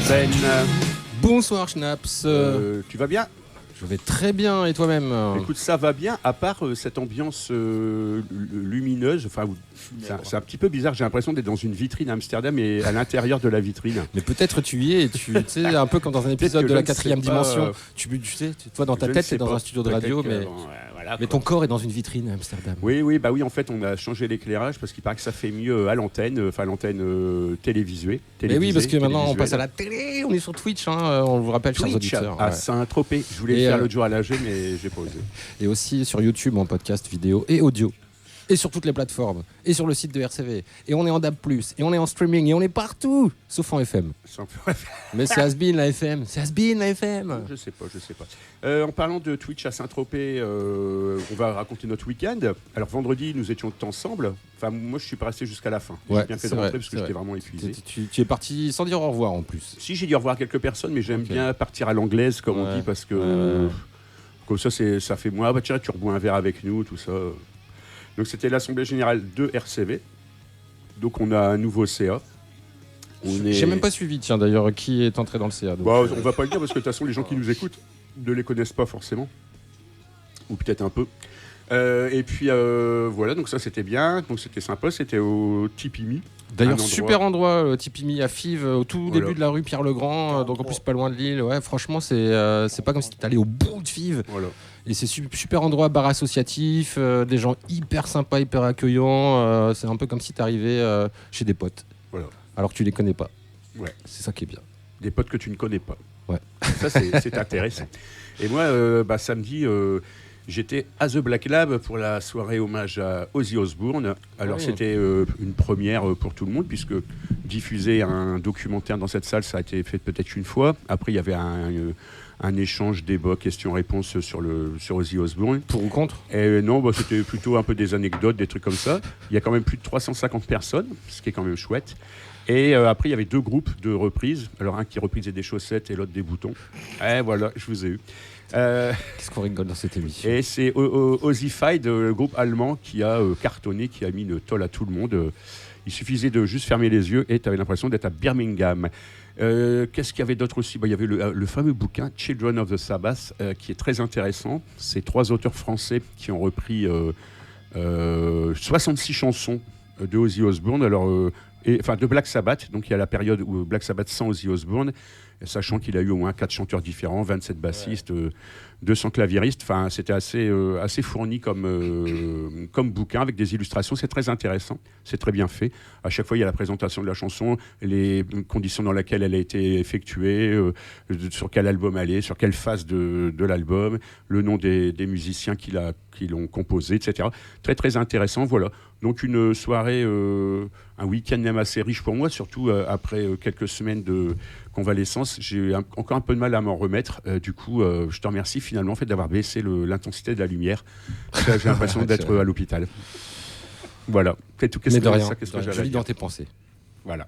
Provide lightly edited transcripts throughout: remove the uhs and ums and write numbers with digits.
Ben. Bonsoir Schnaps. Tu vas bien? Je vais très bien, et toi-même? Écoute, ça va bien, à part cette ambiance lumineuse. Enfin, c'est un petit peu bizarre. J'ai l'impression d'être dans une vitrine à Amsterdam et à l'intérieur de la vitrine. Mais peut-être tu y es, tu sais, un peu comme dans un épisode de la 4e dimension. Tu sais, toi dans ta tête, t'es dans un studio de radio, mais, voilà, mais ton corps est dans une vitrine à Amsterdam. Oui, en fait, on a changé l'éclairage parce qu'il paraît que ça fait mieux à l'antenne, enfin l'antenne télévisée. Mais oui, parce que maintenant on passe à la télé, on est sur Twitch, hein, on vous rappelle, chers auditeurs. À Saint-Tropez. Je voulais le faire l'autre jour à l'AG, mais j'ai pas osé. Et aussi sur YouTube en podcast vidéo et audio. Et sur toutes les plateformes. Et sur le site de RCV. Et on est en DAB+. Et on est en streaming. Et on est partout. Sauf en FM. Mais c'est has-been la FM. C'est has-been la FM. Je sais pas. En parlant de Twitch à Saint-Tropez, on va raconter notre week-end. Alors vendredi, nous étions ensemble. Enfin, moi, je suis pas resté jusqu'à la fin. J'ai bien fait de rentrer parce que j'étais vraiment épuisé. Tu es parti sans dire au revoir en plus. Si, j'ai dit au revoir à quelques personnes, mais j'aime bien partir à l'anglaise, comme on dit, parce que comme ça fait moi. Tiens, tu rebois un verre avec nous, tout ça. Donc c'était l'Assemblée Générale de RCV. Donc on a un nouveau CA. J'ai même pas suivi, tiens, d'ailleurs, qui est entré dans le CA. Donc... on va pas le dire parce que de toute façon, les gens qui nous écoutent ne les connaissent pas forcément. Ou peut-être un peu. Et puis voilà, donc ça c'était bien. Donc c'était sympa, c'était au Tipimi. D'ailleurs, super endroit, le Tipimi à Fives, au tout début de la rue Pierre-le-Grand, donc en plus pas loin de Lille. Ouais, franchement, c'est pas comme si tu allais au bout de Fives. Voilà. Et c'est super endroit, bar associatif, des gens hyper sympas, hyper accueillants. C'est un peu comme si tu arrivais chez des potes. Voilà. Alors que tu les connais pas. Ouais. C'est ça qui est bien. Des potes que tu ne connais pas. Ouais. Ça, c'est intéressant. Et moi, samedi, j'étais à The Black Lab pour la soirée hommage à Ozzy Osbourne. Alors, c'était une première pour tout le monde, puisque diffuser un documentaire dans cette salle, ça a été fait peut-être une fois. Après, il y avait un échange, débat, questions-réponses sur Ozzy Osbourne. Pour ou contre? Non, c'était plutôt un peu des anecdotes, des trucs comme ça. Il y a quand même plus de 350 personnes, ce qui est quand même chouette. Et après, il y avait deux groupes de reprises. Alors, un qui reprisait des chaussettes et l'autre des boutons. Voilà, je vous ai eu. Qu'est-ce qu'on rigole dans cette émission? Et c'est Ozzyfied, le groupe allemand, qui a cartonné, qui a mis une tolle à tout le monde. Il suffisait de juste fermer les yeux et tu avais l'impression d'être à Birmingham. Qu'est-ce qu'il y avait d'autre aussi? Il y avait le fameux bouquin Children of the Sabbath, qui est très intéressant. C'est 3 auteurs français qui ont repris 66 chansons de Ozzy Osbourne. Alors, de Black Sabbath. Donc il y a la période où Black Sabbath sans Ozzy Osbourne, sachant qu'il a eu au moins 4 chanteurs différents, 27 bassistes, 200 claviéristes. Enfin, c'était assez fourni comme bouquin avec des illustrations. C'est très intéressant, c'est très bien fait. À chaque fois, il y a la présentation de la chanson, les conditions dans lesquelles elle a été effectuée, sur quel album elle est, sur quelle phase de l'album, le nom des musiciens qui l'ont composé, etc. Très très intéressant, voilà. Donc une soirée, un week-end même assez riche pour moi, surtout après quelques semaines de convalescence. J'ai encore un peu de mal à m'en remettre. Du coup, je te remercie finalement d'avoir baissé l'intensité de la lumière. J'ai l'impression d'être à l'hôpital. Voilà. Mais de rien, je lis dans tes pensées. Voilà.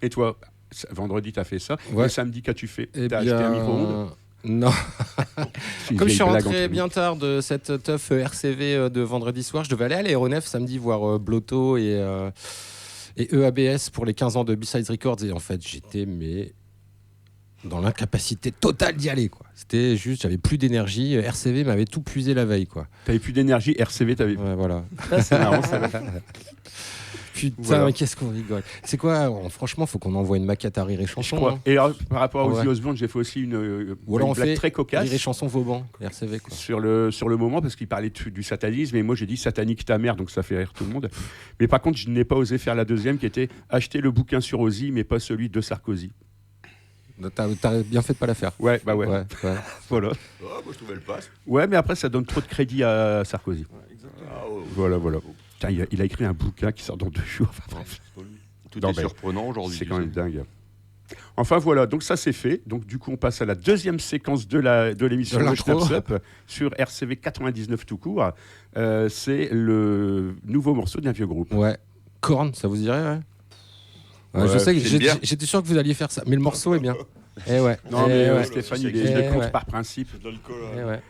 Et toi, vendredi, tu as fait ça. Ouais. Le samedi, qu'as-tu fait? T'as acheté un micro-ondes? Non. Comme je suis rentré bien tard de cette teuf RCV de vendredi soir, je devais aller à l'Aéronef samedi voir Blotto et EABS pour les 15 ans de B-Sides Records. Et en fait, j'étais dans l'incapacité totale d'y aller, quoi. C'était juste, j'avais plus d'énergie. RCV m'avait tout puisé la veille, quoi. T'avais plus d'énergie, RCV t'avais plus. Ouais, voilà. C'est marrant, ça. Putain, voilà. Mais qu'est-ce qu'on rigole. C'est quoi, franchement, faut qu'on envoie une maquette à Rire et Chanson. Hein. Et alors, par rapport à Ozzy Osbourne, j'ai fait aussi une blague très cocasse. Rire et Chanson Vauban, RCV, quoi. Sur le moment, parce qu'il parlait du satanisme, et moi j'ai dit satanique ta mère, donc ça fait rire tout le monde. Mais par contre, je n'ai pas osé faire la deuxième, qui était acheter le bouquin sur Ozzy, mais pas celui de Sarkozy. T'as bien fait de pas la faire. Ouais. Voilà. Moi je trouvais le passe. Ouais, mais après ça donne trop de crédit à Sarkozy. Ouais, exactement. Voilà. Putain, il a écrit un bouquin qui sort dans 2 jours. Enfin, bref. Tout est surprenant aujourd'hui. C'est quand même dingue. Enfin voilà, donc ça c'est fait. Donc du coup on passe à la deuxième séquence de l'émission de Schnaps Up sur RCV 99 tout court. C'est le nouveau morceau d'un vieux groupe. Ouais. Korn, ça vous dirait, ouais. Je sais que j'étais sûr que vous alliez faire ça, mais le morceau est bien. Non mais Stéphane, il est contre par principe. C'est de l'alcool.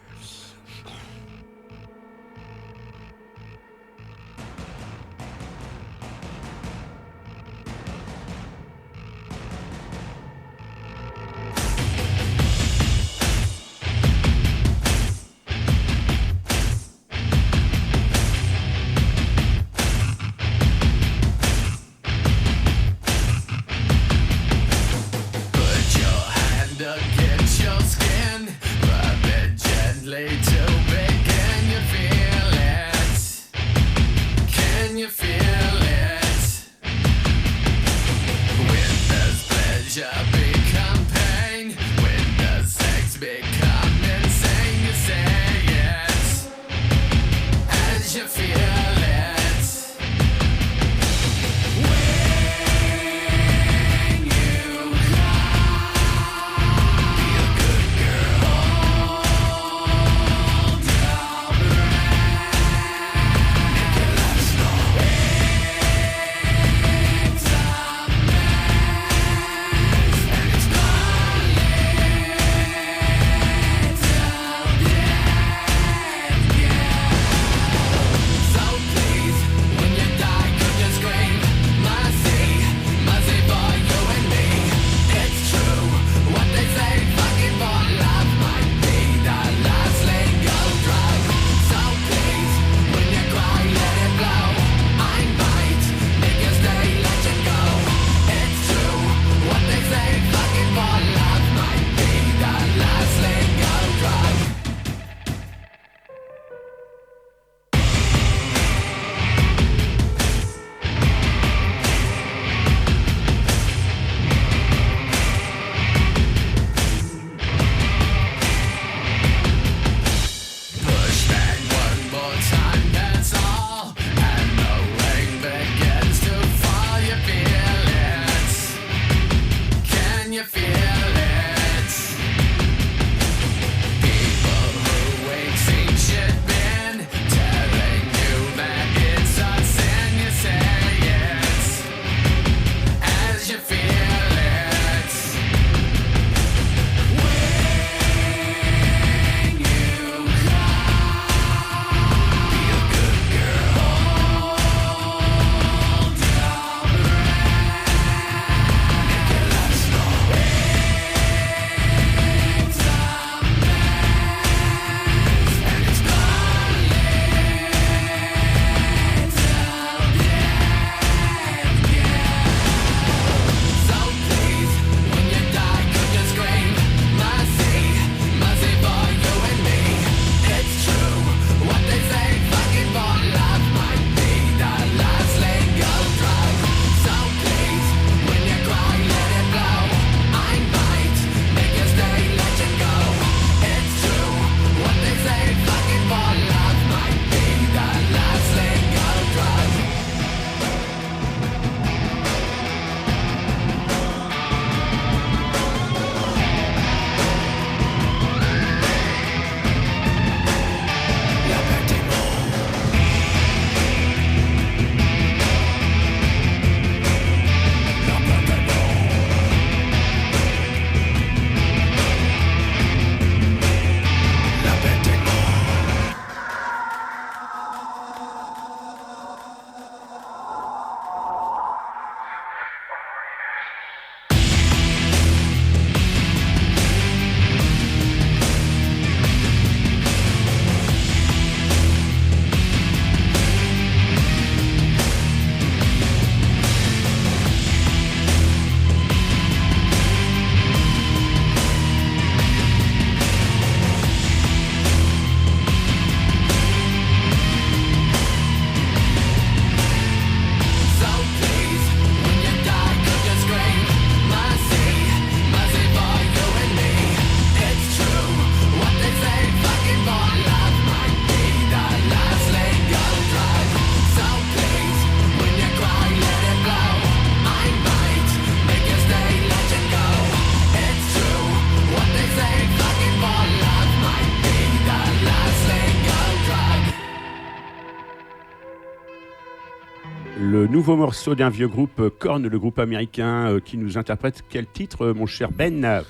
Le nouveau morceau d'un vieux groupe, Korn, le groupe américain, qui nous interprète quel titre, mon cher Ben?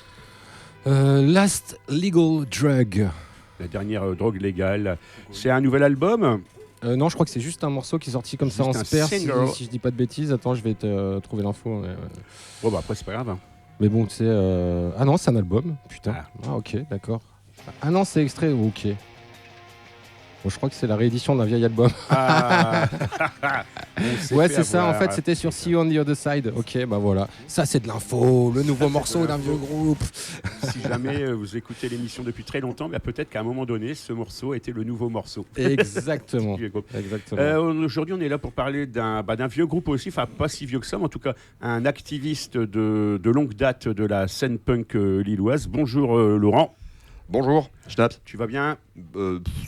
Last Legal Drug. La dernière drogue légale. C'est un nouvel album? Non, je crois que c'est juste un morceau qui est sorti comme ça en spare, si je dis pas de bêtises. Attends, je vais te trouver l'info. Bon, bah après, c'est pas grave. Hein. Mais bon, tu sais... Ah non, c'est un album. Putain. Ah ok, d'accord. Ah non, c'est extrait. Ok. Bon, je crois que c'est la réédition d'un vieil album. Ah. Ouais, c'est ça. En fait, c'était sur See You on the Other Side. Ok, bah voilà. Ça, c'est de l'info. Le nouveau morceau d'un vieux groupe. Si jamais vous écoutez l'émission depuis très longtemps, bah, peut-être qu'à un moment donné, ce morceau était le nouveau morceau. Exactement. Aujourd'hui, on est là pour parler d'un vieux groupe aussi, enfin pas si vieux que ça, mais en tout cas un activiste de longue date de la scène punk lilloise. Bonjour Laurent. Bonjour, Schnaps. Tu vas bien?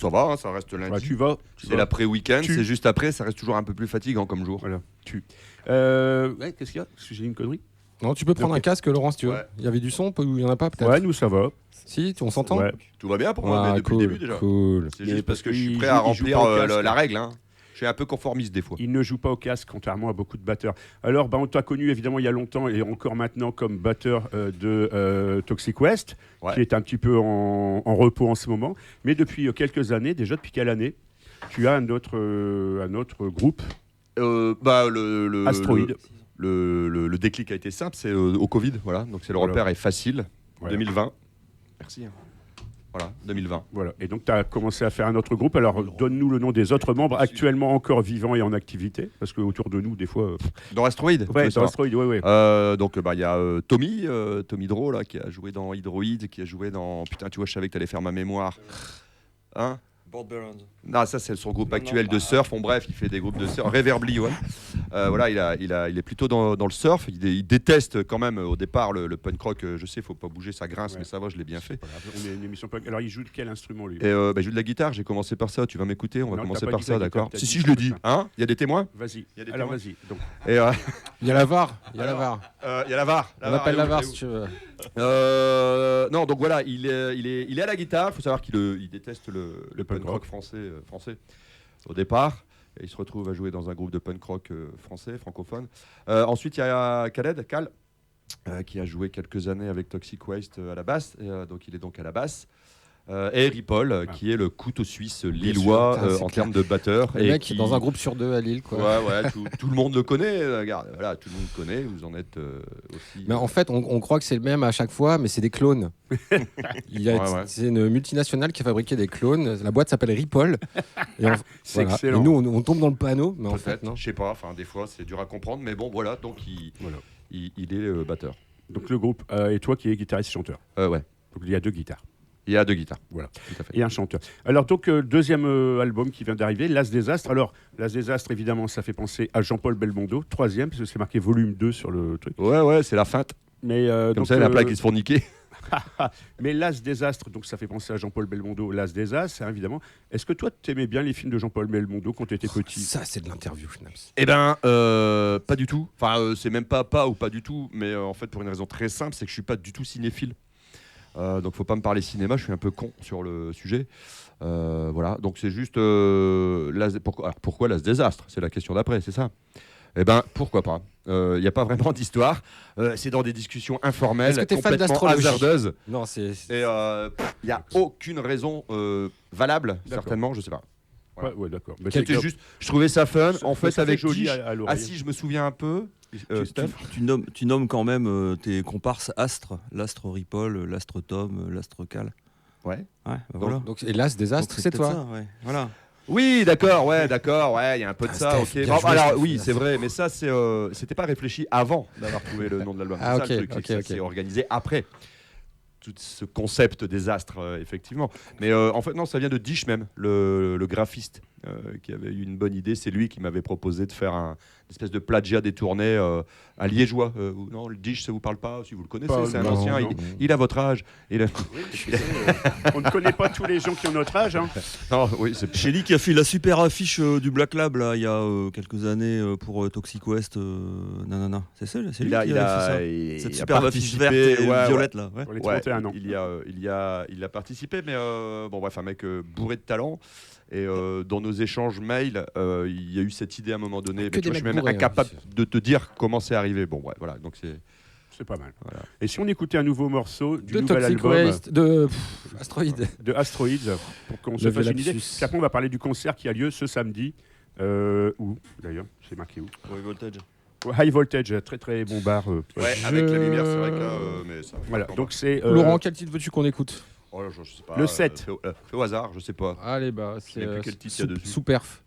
Ça va, hein, ça reste lundi. Ouais, tu vas. C'est l'après-week-end, c'est juste après, ça reste toujours un peu plus fatigant comme jour. Voilà. Qu'est-ce qu'il y a? Est-ce que j'ai une connerie? Non, tu peux prendre un casque, Laurent, si tu veux. Ouais. Il y avait du son, ou il y en a pas peut-être? Ouais, nous ça va. Si, on s'entend? Ouais. Tout va bien pour moi, mais depuis le début déjà. Cool. C'est juste parce que je suis prêt à remplir la règle. Hein. Je suis un peu conformiste des fois. Il ne joue pas au casque, contrairement à beaucoup de batteurs. Alors, on t'a connu évidemment il y a longtemps et encore maintenant comme batteur de Toxic West, qui est un petit peu en repos en ce moment. Mais depuis quelques années, déjà depuis quelle année, tu as un autre groupe Asteroid. Le déclic a été simple, c'est au Covid, voilà. Donc c'est le repère est facile. Voilà. 2020. Merci. Voilà, 2020. Voilà. Et donc, tu as commencé à faire un autre groupe. Alors, donne-nous le nom des autres membres actuellement encore vivants et en activité. Parce qu'autour de nous, des fois... Dans Asteroid. Ouais, dans Asteroid, oui. Donc, il y a Tommy Draw, là, qui a joué dans Hydroid, qui a joué dans... Putain, tu vois, je savais que tu allais faire ma mémoire. Hein? Board Barons. Non, ça c'est son groupe actuel de surf. Bon, bref, il fait des groupes de surf. Reverbly, ouais. Voilà, il est plutôt dans le surf. Il déteste quand même au départ le punk rock. Je sais, faut pas bouger, ça grince, mais ça va, je l'ai bien fait. On est une émission punk. Alors, il joue de quel instrument lui? Il joue de la guitare. J'ai commencé par ça. Tu vas m'écouter. On va commencer par ça, d'accord? Si, je le dis. Hein? Il y a des témoins? Vas-y. Alors, vas-y. Donc. Il y a la VAR. Il y a la VAR. On appelle la VAR si tu veux. Non, donc voilà, il est à la guitare. Il faut savoir qu'il déteste le punk rock français au départ. Et il se retrouve à jouer dans un groupe de punk rock français, francophone. Ensuite, il y a Cal, qui a joué quelques années avec Toxic Waste à la basse. Donc il est donc à la basse. Et Ripoll, qui est le couteau suisse lillois en termes de batteur. Le mec qui est dans un groupe sur deux à Lille. Quoi. Ouais, tout le monde le connaît. Regarde, voilà, tout le monde le connaît. Vous en êtes aussi. Mais en fait, on croit que c'est le même à chaque fois, mais c'est des clones. C'est une multinationale qui a fabriqué des clones. La boîte s'appelle Ripoll. C'est excellent. Et nous, on tombe dans le panneau. Mais en fait, non. Je sais pas. Enfin, des fois, c'est dur à comprendre. Mais bon, voilà. Donc, il est batteur. Donc, le groupe, et toi qui es guitariste-chanteur. Ouais. Donc, il y a 2 guitares. Il y a 2 guitares. Voilà. Tout à fait. Et un chanteur. Alors, donc, deuxième album qui vient d'arriver, L'As des Astres. Alors, L'As des Astres, évidemment, ça fait penser à Jean-Paul Belmondo. 3e, parce que c'est marqué volume 2 sur le truc. Ouais, c'est la feinte. Mais, comme donc, ça, la plaque, ils se font niquer. Mais L'As des Astres, donc ça fait penser à Jean-Paul Belmondo, L'As des Astres, évidemment. Est-ce que toi, tu aimais bien les films de Jean-Paul Belmondo quand tu étais petit? Ça, c'est de l'interview, Schnaps. Eh ben, pas du tout. Enfin, c'est même pas ou pas du tout. Mais en fait, pour une raison très simple, c'est que je suis pas du tout cinéphile. Donc faut pas me parler cinéma, je suis un peu con sur le sujet. Voilà, donc c'est juste pourquoi L'As des Astres? C'est la question d'après, c'est ça? Eh ben pourquoi pas? Il n'y a pas vraiment d'histoire. C'est dans des discussions informelles, complètement hasardeuses. Non, c'est. Et il n'y a aucune raison valable, certainement, je sais pas. Voilà. Ouais, d'accord. C'était juste, je trouvais ça fun. En fait, avec joli qui si je me souviens un peu. Tu nommes quand même tes comparses astres, l'astre Ripoll, l'astre Tom, l'astre Cal. Ouais. Voilà. Donc, et l'As des Astres, c'est toi. Ça, ouais. Voilà. Oui, d'accord, il y a un peu de ça. Steph, Ok. Alors oui, c'est vrai, mais ça, c'était pas réfléchi avant d'avoir trouvé le nom de l'album. Ah, c'est ça le truc, ça s'est organisé après. Tout ce concept des astres, effectivement. Mais en fait, non, ça vient de Dish même, le graphiste, qui avait eu une bonne idée. C'est lui qui m'avait proposé de faire une espèce de plagiat détourné, un liégeois. Non, le Dish, ça vous parle pas? Si vous le connaissez, c'est un ancien. Il a votre âge. On ne connaît pas tous les gens qui ont notre âge. Hein. Non, oui, c'est Shelly qui a fait la super affiche du Black Lab là, il y a quelques années pour Toxic West. Non. C'est lui qui a fait ça. Cette superbe affiche verte et violette là. Pour les 31 ans. Il a participé, mais bon bref, un mec bourré de talent. Et dans nos nos échanges mail, il y a eu cette idée à un moment donné. Mais je suis même incapable de te dire comment c'est arrivé. Bon, ouais, voilà. Donc c'est pas mal. Voilà. Et si on écoutait un nouveau morceau du nouvel Toxic album Waste, de Asteroids, pour qu'on se fasse une idée. Puis après, on va parler du concert qui a lieu ce samedi. Où d'ailleurs, c'est marqué où? High Voltage. High Voltage, très très bon bar. Avec la lumière, c'est vrai que là, mais ça. Voilà. Donc c'est. Laurent, quel titre veux-tu qu'on écoute? Je sais pas. Le 7. Fais au hasard, je sais pas. Allez, bah c'est quel titre il y a dessus. sous-perf.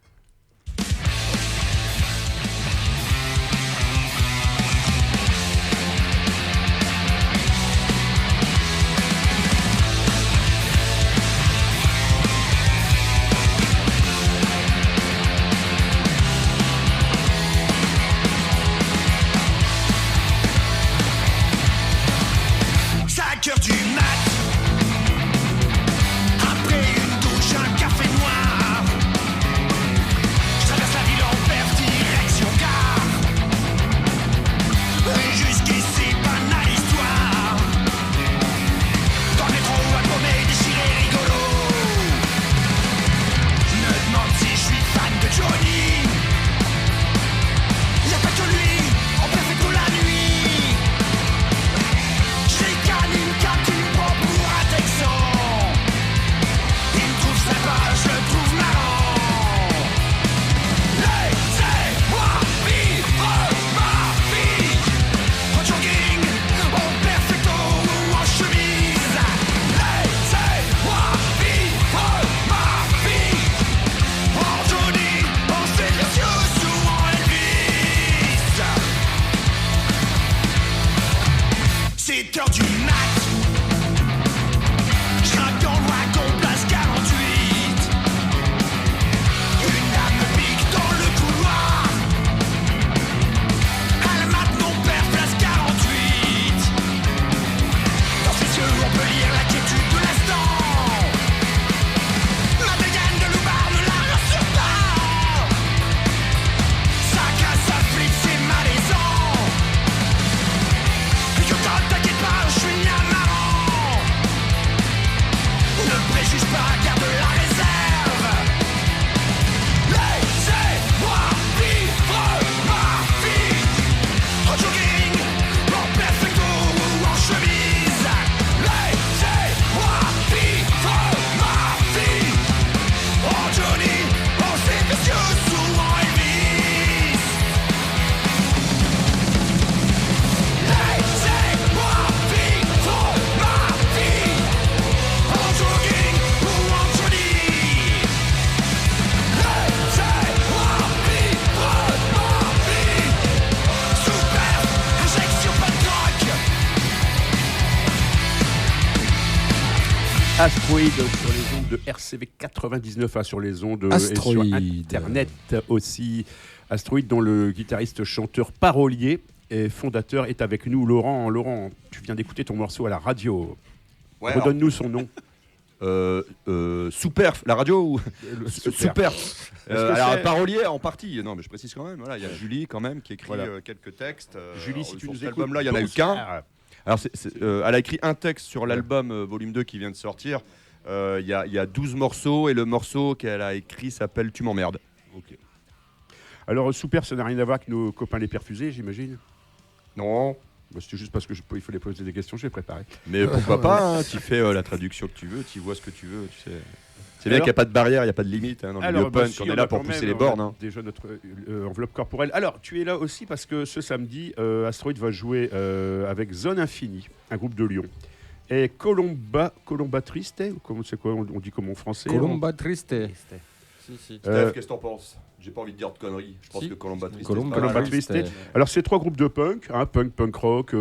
Asteroid sur les ondes de RCV 99, sur les ondes et sur Internet aussi. Asteroid, dont le guitariste, chanteur, parolier et fondateur est avec nous. Laurent, tu viens d'écouter ton morceau à la radio. Ouais, redonne-nous son nom. Sous-perf, la radio ou Sous-perf. Alors parolier en partie. Non, mais je précise quand même. Voilà, il y a Julie quand même qui écrit quelques textes. Julie, si tu nous écoutes, album-là, il y en a eu qu'un. Alors, elle a écrit un texte sur l'album volume 2 qui vient de sortir. Il y a 12 morceaux et le morceau qu'elle a écrit s'appelle Tu m'emmerdes. Okay. Alors, Sous-perf, ça n'a rien à voir avec nos copains les perfusés, j'imagine? Non. C'est juste parce qu'il fallait poser des questions, j'ai préparé. Mais pourquoi pas, tu fais la traduction que tu veux, tu vois ce que tu veux, tu sais. C'est bien qu'il n'y a pas de barrière, il n'y a pas de limite dans le milieu punk, on est là pour pousser les bornes. Déjà notre enveloppe corporelle. Alors, tu es là aussi parce que ce samedi, Asteroid va jouer avec Zone Infinie, un groupe de Lyon. Et Colomba Triste, c'est quoi, on dit comme en français? Colomba Triste. Si. Steph, qu'est-ce que t'en penses? J'ai pas envie de dire de conneries. Je pense que Colomba Triste. Alors, c'est trois groupes de punk, punk rock,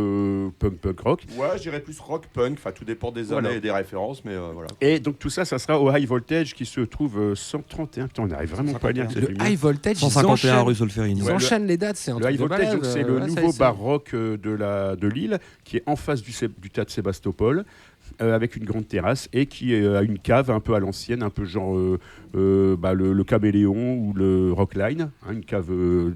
punk rock. Ouais, je dirais plus rock punk. Enfin, tout dépend des années et des références, mais voilà. Et donc, tout ça sera au High Voltage qui se trouve 131. Putain, on n'arrive vraiment pas à lire. Le High Voltage, 151 rue Solferino. Ils enchaînent les dates, c'est un truc de malade. Le High Voltage, c'est le nouveau ça bar rock de Lille, qui est en face du théâtre Sébastopol. avec une grande terrasse et qui a une cave un peu à l'ancienne, un peu genre le Caméléon ou le Rockline, une cave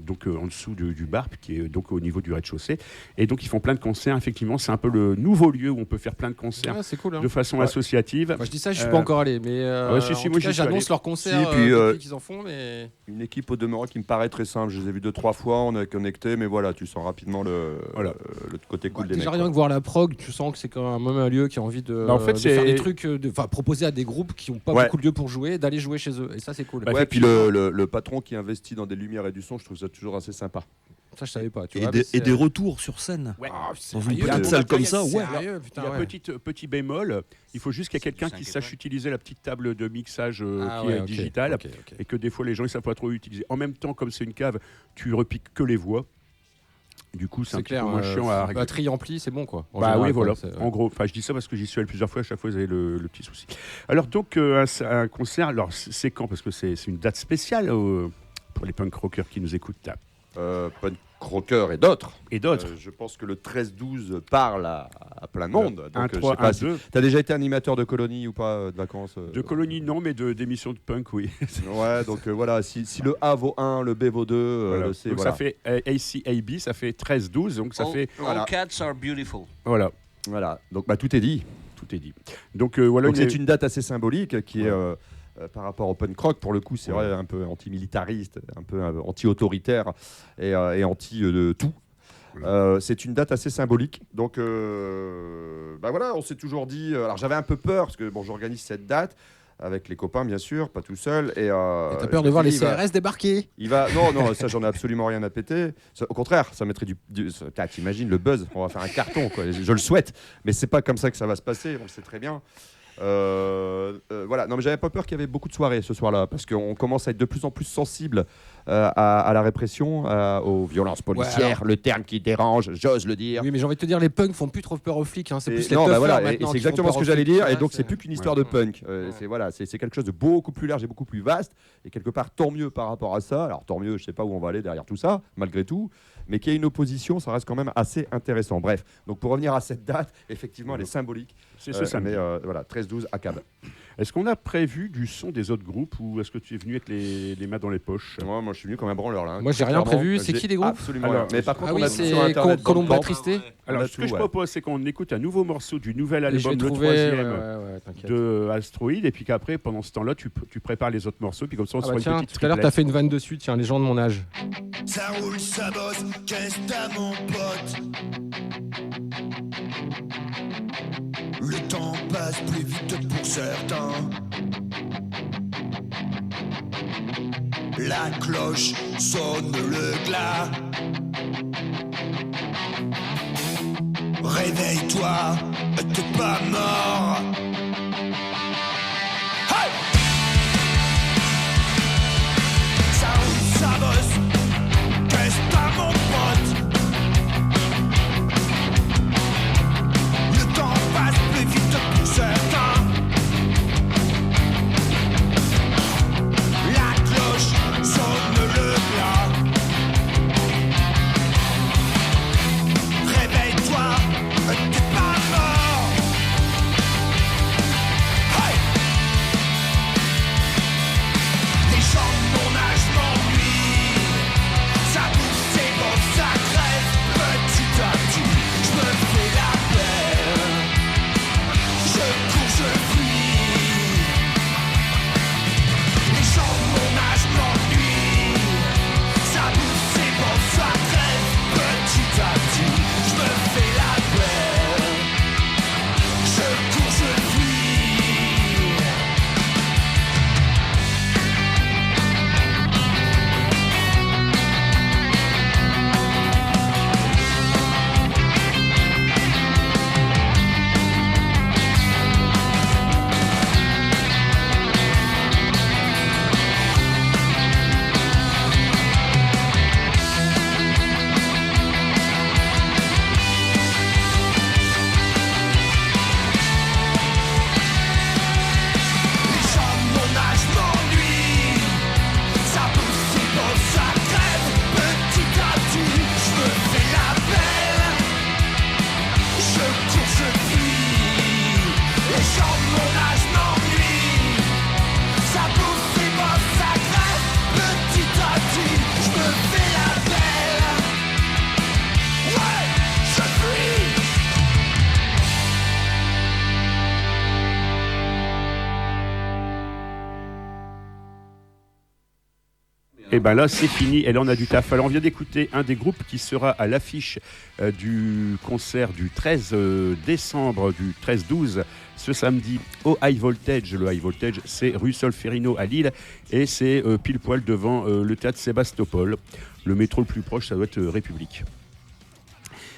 donc en dessous du bar qui est donc au niveau du rez-de-chaussée. Et donc ils font plein de concerts. Effectivement, c'est un peu le nouveau lieu où on peut faire plein de concerts cool, de façon associative. Moi, je dis ça, je suis pas encore allé, mais en tout cas, j'annonce leurs concerts qu'ils en font. Mais une équipe au demeurant qui me paraît très simple. Je les ai vus 2-3 fois, on est connectés, mais voilà, tu sens rapidement le côté cool des mecs. Déjà rien que voir la prog, tu sens que c'est quand même un lieu qui a envie de faire des trucs, proposer à des groupes qui n'ont pas beaucoup de lieux pour jouer, d'aller jouer chez eux. Et ça, c'est cool. Et puis le patron qui investit dans des lumières et du son, je trouve ça toujours assez sympa. Ça, je savais pas. Et des retours sur scène. Ouais. Dans une petite salle comme ça, il y a petit bémol. Il faut juste qu'il y ait quelqu'un qui sache utiliser la petite table de mixage qui est digitale et que des fois les gens ils savent pas trop utiliser. En même temps, comme c'est une cave, tu repiques que les voix. Du coup, c'est un clair, petit peu moins chiant à régler. Batterie amplie, c'est bon quoi. Oui, voilà. En gros, je dis ça parce que j'y suis allé plusieurs fois. À chaque fois, vous avez le petit souci. Alors donc un concert. Alors c'est quand? Parce que c'est une date spéciale pour les punk rockers qui nous écoutent. Punk rockers et d'autres. Je pense que le 13-12 parle à plein de monde. Donc, 1, 3, 1, 2. T'as déjà été animateur de colonie ou pas de vacances De colonie non, mais d'émissions de punk, oui. Ouais, donc voilà, si le A vaut 1, le B vaut 2, voilà. le C, donc ça fait ACAB, ça fait 13-12, donc ça fait... All cats are beautiful. Voilà, donc tout est dit. Tout est dit. Donc voilà. Donc c'est une date assez symbolique qui est... par rapport au punk rock, pour le coup, c'est vrai, un peu anti-militariste, un peu anti-autoritaire et anti de tout. C'est une date assez symbolique. Donc, voilà, on s'est toujours dit. Alors, j'avais un peu peur parce que j'organise cette date avec les copains, bien sûr, pas tout seul. Et t'as peur de voir les CRS débarquer? Non, ça, j'en ai absolument rien à péter. Au contraire, ça mettrait t'imagines le buzz, on va faire un carton, quoi. Je le souhaite, mais c'est pas comme ça que ça va se passer, on le sait très bien. Voilà, non mais j'avais pas peur qu'il y avait beaucoup de soirées ce soir-là parce qu'on commence à être de plus en plus sensible à la répression, aux violences policières, le terme qui dérange, j'ose le dire. Oui, mais j'ai envie de te dire, les punks font plus trop peur aux flics, c'est plus les c'est exactement ce que j'allais dire, et donc c'est plus qu'une histoire de punk. C'est quelque chose de beaucoup plus large et beaucoup plus vaste, et quelque part tant mieux par rapport à ça. Alors tant mieux, je sais pas où on va aller derrière tout ça, malgré tout. Mais qu'il y ait une opposition, ça reste quand même assez intéressant. Bref, donc pour revenir à cette date, effectivement, elle est symbolique. C'est ce samedi. Mais 13-12 à Cab. Est-ce qu'on a prévu du son des autres groupes ou est-ce que tu es venu avec les mains dans les poches? Moi, je suis venu comme un branleur là. Moi, j'ai rien prévu. C'est qui les groupes? Absolument rien. Mais par contre, on a c'est sur Internet. Colombe Attristé. Alors, ce que je propose, c'est qu'on écoute un nouveau morceau du nouvel album, le troisième de Asteroid, et puis qu'après, pendant ce temps-là, tu prépares les autres morceaux, puis comme ça, on se fera une petite. Tout à l'heure, t'as fait une vanne dessus, tiens, les gens de mon âge. Ça roule, ça bosse, qu'est-ce que t'as, mon pote? Le temps passe plus vite pour certains. La cloche sonne le glas. Réveille-toi, t'es pas mort. Hey! Ça roule, ça bosse, qu'est-ce que t'as, mon pote? Le temps passe plus vite pour certains. La cloche sonne le glas. Réveille-toi, t'es pas mort. Et ben là, c'est fini. Et là, on a du taf. Alors, on vient d'écouter un des groupes qui sera à l'affiche du concert du 13 décembre, du 13-12, ce samedi au High Voltage. Le High Voltage, c'est rue Solferino à Lille. Et c'est pile poil devant le théâtre Sébastopol. Le métro le plus proche, ça doit être République.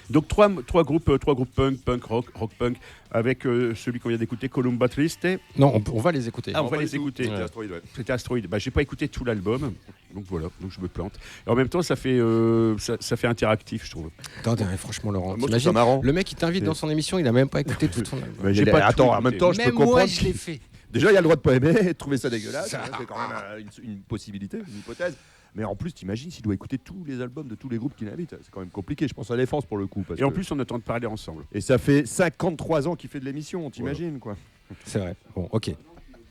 Donc trois groupes punk rock punk, avec celui qu'on vient d'écouter, Columba Triste. Non, on va les écouter. Ah, on va les écouter. C'était Asteroid, ouais. C'était Asteroid. Bah, j'ai pas écouté tout l'album, donc voilà, donc je me plante. Et en même temps, ça fait interactif, je trouve. Attends, franchement, Laurent, Moi, je trouve ça marrant. le mec qui t'invite dans son émission, il a même pas écouté tout son album. Mais attends, en même temps, je peux Même comprendre. moi, je l'ai fait. Déjà, il y a le droit de pas aimer, de trouver ça dégueulasse. C'est quand même une possibilité, une hypothèse. Mais en plus, t'imagines s'il doit écouter tous les albums de tous les groupes qu'il invite. C'est quand même compliqué. Je pense à Défense pour le coup. Et en plus, on attend de parler ensemble. Et ça fait 53 ans qu'il fait de l'émission, t'imagines quoi. C'est vrai. Bon, ok.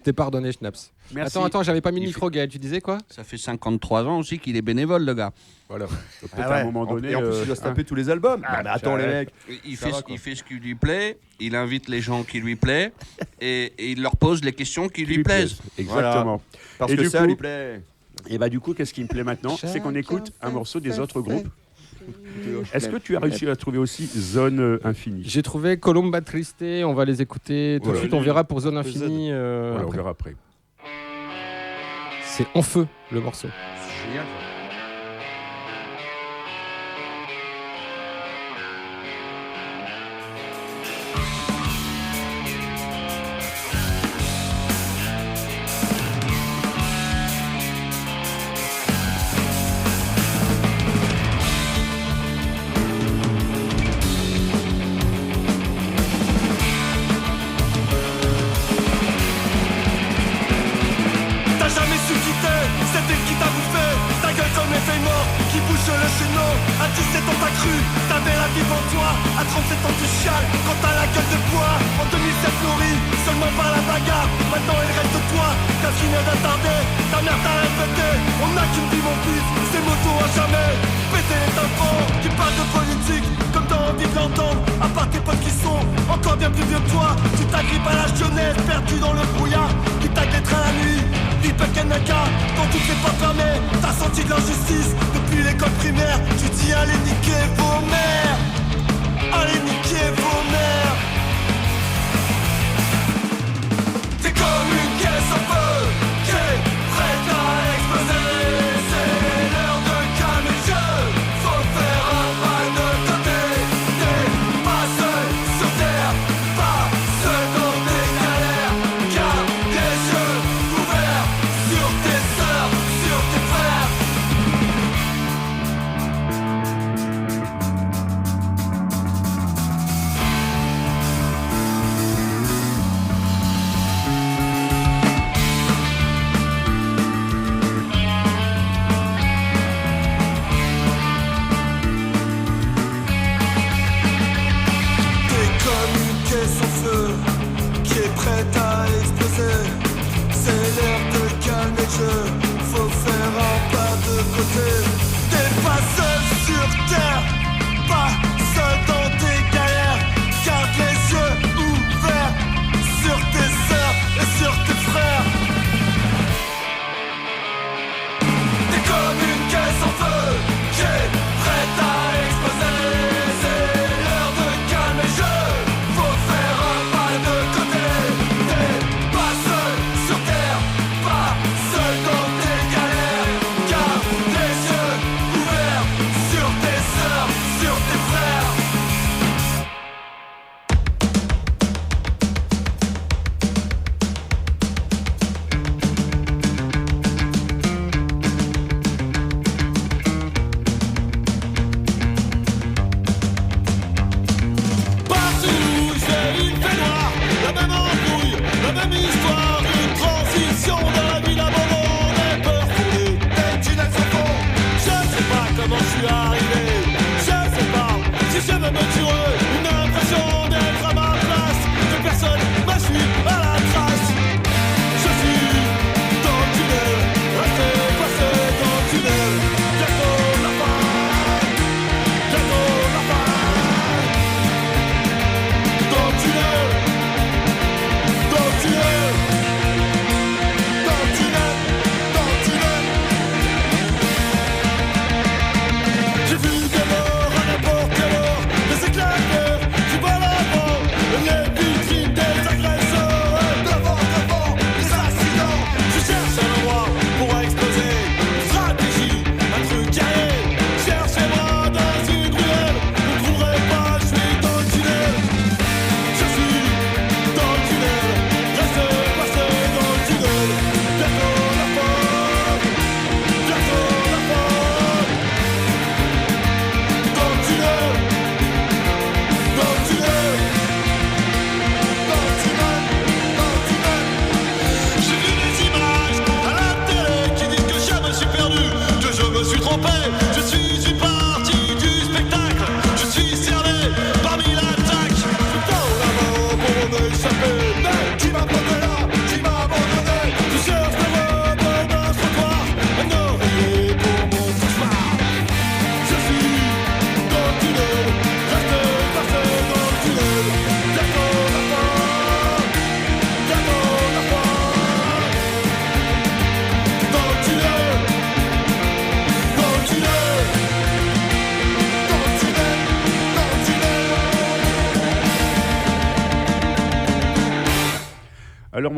T'es pardonné, Schnaps. Merci. Attends, j'avais pas mis le micro, Gaël. Tu disais quoi? Ça fait 53 ans aussi qu'il est bénévole, le gars. Voilà. Peut-être à un moment donné. Et en plus, il doit se taper tous les albums. Mais attends, les mecs. Il fait ce qui lui plaît, il invite les gens qui lui plaisent et il leur pose les questions qui lui plaisent. Exactement. Voilà. Parce Et que du ça coup, lui plaît. Et bah du coup, qu'est-ce qui me plaît maintenant, c'est qu'on écoute un morceau des autres groupes. Est-ce que tu as réussi à trouver aussi Zone Infinie? J'ai trouvé Columba Triste, on va les écouter tout de suite, on verra pour Zone Infinie. Voilà, on verra après. C'est En Feu, le morceau. Génial.